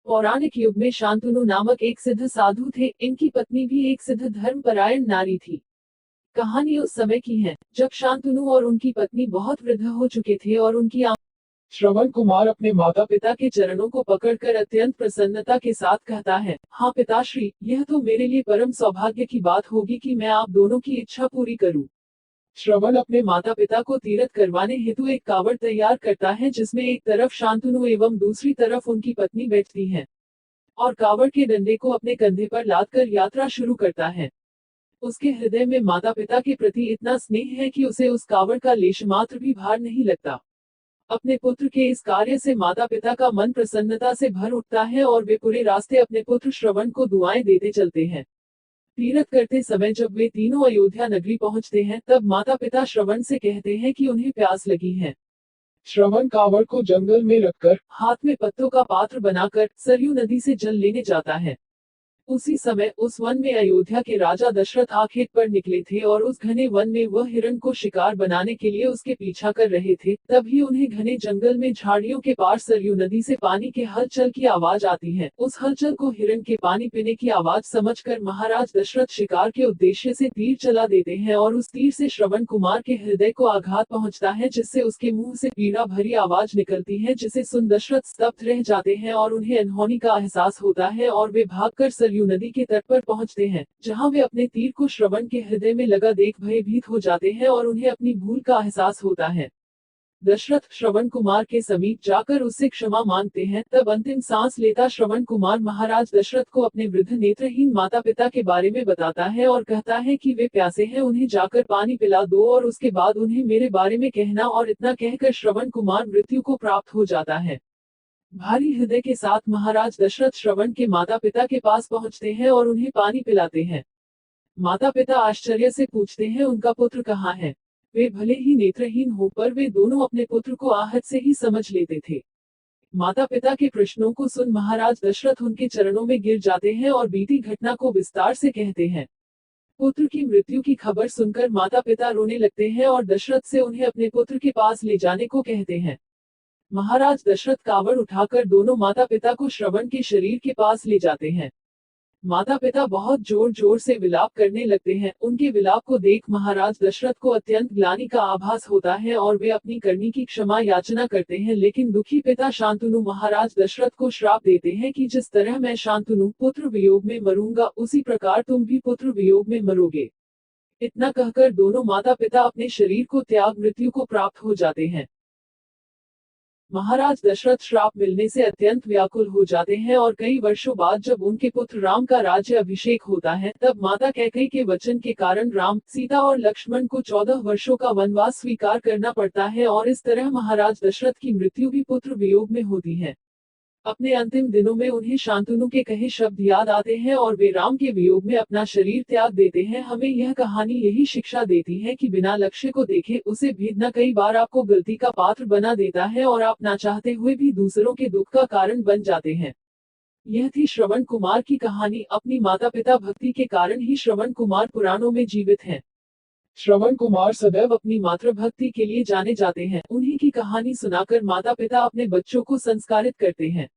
पौराणिक युग में शांतनु नामक एक सिद्ध साधु थे। इनकी पत्नी भी एक सिद्ध धर्मपरायण नारी थी। कहानी उस समय की है जब शांतनु और उनकी पत्नी बहुत वृद्ध हो चुके थे और उनकी श्रवण कुमार अपने माता पिता के चरणों को पकड़कर अत्यंत प्रसन्नता के साथ कहता है, हाँ पिताश्री, यह तो मेरे लिए परम सौभाग्य की बात होगी कि मैं आप दोनों की इच्छा पूरी करूं। श्रवण अपने माता पिता को तीर्थ करवाने हेतु एक कावड़ तैयार करता है, जिसमें एक तरफ शांतनु एवं दूसरी तरफ उनकी पत्नी बैठती है और कावड़ के डंडे को अपने कंधे पर लादकर यात्रा शुरू करता है। उसके हृदय में माता पिता के प्रति इतना स्नेह है कि उसे उस कावड़ का लेश मात्र भी भार नहीं लगता। अपने पुत्र के इस कार्य से माता पिता का मन प्रसन्नता से भर उठता है और वे पूरे रास्ते अपने पुत्र श्रवण को दुआएं देते चलते हैं। तीर्थ करते समय जब वे तीनों अयोध्या नगरी पहुंचते हैं, तब माता पिता श्रवण से कहते हैं कि उन्हें प्यास लगी है। श्रवण कावड़ को जंगल में रखकर हाथ में पत्तों का पात्र बनाकर सरयू नदी से जल लेने जाता है। उसी समय उस वन में अयोध्या के राजा दशरथ आखेट पर निकले थे और उस घने वन में वह हिरण को शिकार बनाने के लिए उसके पीछा कर रहे थे। तभी उन्हें घने जंगल में झाड़ियों के पार सरयू नदी से पानी के हलचल की आवाज आती है। उस हलचल को हिरण के पानी पीने की आवाज समझकर महाराज दशरथ शिकार के उद्देश्य से तीर चला देते हैं और उस तीर से श्रवण कुमार के हृदय को आघात पहुंचता है, जिससे उसके मुंह से पीड़ा भरी आवाज निकलती है, जिसे सुन दशरथ स्तब्ध रह जाते हैं और उन्हें अनहोनी का एहसास होता है और वे भागकर सरयू नदी के तट पर पहुंचते हैं, जहां वे अपने तीर को श्रवण के हृदय में लगा देख भयभीत हो जाते हैं और उन्हें अपनी भूल का एहसास होता है। दशरथ श्रवण कुमार के समीप जाकर उससे क्षमा मांगते हैं। तब अंतिम सांस लेता श्रवण कुमार महाराज दशरथ को अपने वृद्ध नेत्रहीन माता पिता के बारे में बताता है और कहता है कि वे प्यासे हैं, उन्हें जाकर पानी पिला दो और उसके बाद उन्हें मेरे बारे में कहना। और इतना कहकर श्रवण कुमार मृत्यु को प्राप्त हो जाता है। भारी हृदय के साथ महाराज दशरथ श्रवण के माता पिता के पास पहुंचते हैं और उन्हें पानी पिलाते हैं। माता पिता आश्चर्य से पूछते हैं, उनका पुत्र कहाँ है? वे भले ही नेत्रहीन हो, पर वे दोनों अपने पुत्र को आहत से ही समझ लेते थे। माता पिता के प्रश्नों को सुन महाराज दशरथ उनके चरणों में गिर जाते हैं और बीती घटना को विस्तार से कहते हैं। पुत्र की मृत्यु की खबर सुनकर माता पिता रोने लगते हैं और दशरथ से उन्हें अपने पुत्र के पास ले जाने को कहते हैं। महाराज दशरथ कावड़ उठाकर दोनों माता पिता को श्रवण के शरीर के पास ले जाते हैं। माता पिता बहुत जोर जोर से विलाप करने लगते हैं। उनके विलाप को देख महाराज दशरथ को अत्यंत ग्लानि का आभास होता है और वे अपनी करनी की क्षमा याचना करते हैं। लेकिन दुखी पिता शांतनु महाराज दशरथ को श्राप देते हैं कि जिस तरह मैं शांतनु पुत्र वियोग में मरूंगा, उसी प्रकार तुम भी पुत्र वियोग में मरोगे। इतना कहकर दोनों माता पिता अपने शरीर को त्याग मृत्यु को प्राप्त हो जाते हैं। महाराज दशरथ श्राप मिलने से अत्यंत व्याकुल हो जाते हैं और कई वर्षों बाद जब उनके पुत्र राम का राज्य अभिषेक होता है, तब माता कैकेयी के वचन के कारण राम, सीता और लक्ष्मण को 14 वर्षों का वनवास स्वीकार करना पड़ता है और इस तरह महाराज दशरथ की मृत्यु भी पुत्र वियोग में होती है। अपने अंतिम दिनों में उन्हें शांतनु के कहे शब्द याद आते हैं और वे राम के वियोग में अपना शरीर त्याग देते हैं। हमें यह कहानी यही शिक्षा देती है कि बिना लक्ष्य को देखे उसे भेदना कई बार आपको गलती का पात्र बना देता है और आप ना चाहते हुए भी दूसरों के दुख का कारण बन जाते हैं। यह थी श्रवण कुमार की कहानी। अपनी माता पिता भक्ति के कारण ही श्रवण कुमार पुराणों में जीवित हैं। श्रवण कुमार सदैव अपनी मातृभक्ति के लिए जाने जाते हैं। उन्हीं की कहानी सुनाकर माता पिता अपने बच्चों को संस्कारित करते हैं।